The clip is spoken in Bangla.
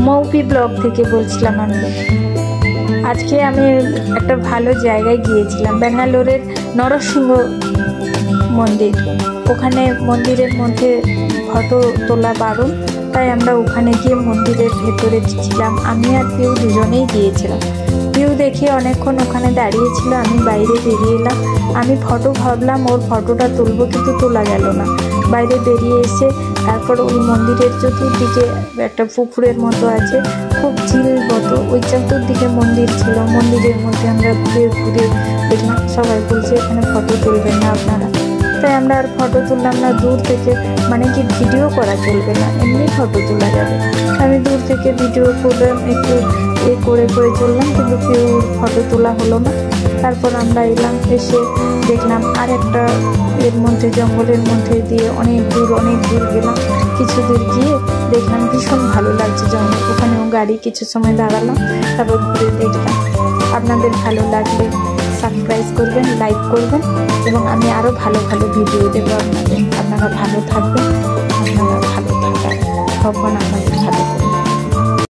মৌপি ব্লগ থেকে বলছিলাম আমি। আজকে আমি একটা ভালো জায়গায় গিয়েছিলাম, ব্যাঙ্গালোরের নরসিংহ মন্দির। ওখানে মন্দিরের মধ্যে ফটো তোলা বারণ, তাই আমরা ওখানে গিয়ে মন্দিরের ভেতরে ছিলাম। আমি আর পিউ দুজনেই গিয়েছিলাম। পিউ দেখে অনেকক্ষণ ওখানে দাঁড়িয়েছিল, আমি বাইরে বেরিয়ে এলাম। আমি ফটো ভাবলাম ওর ফটোটা তুলবো, কিন্তু তোলা গেল না। বাইরে বেরিয়ে এসে তারপর ওই মন্দিরের চতুর্দিকে একটা পুকুরের মতো আছে, খুব ঝিল মতো, ওই চতুর্দিকে মন্দির ছিল। মন্দিরের মধ্যে আমরা ঘুরে ঘুরে দেখলাম। সবাই বলছে এখানে ফটো তুলবেন না আপনারা, তাই আমরা আর ফটো তুললাম না। দূর থেকে, মানে কি ভিডিও করা চলবে না, এমনি ফটো তোলা যাবে। আমি দূর থেকে ভিডিও করলাম, একটু করে চললাম, কিন্তু কেউ ফটো তোলা হলো না। তারপর আমরা এলাম, এসে দেখলাম আর একটা এর মধ্যে, জঙ্গলের মধ্যে দিয়ে অনেক দূর গেলাম। কিছু দূর গিয়ে দেখলাম ভীষণ ভালো লাগছে জঙ্গল, ওখানেও গাড়ি কিছু সময় দাঁড়ালাম, তারপর ঘুরে দেখলাম। আপনাদের ভালো লাগলে সাবস্ক্রাইব করবেন, লাইক করবেন, এবং আমি আরও ভালো ভিডিও দেবো আপনাদের। আপনারা ভালো থাকবেন, আপনারা ভালো থাকার ভাবনা।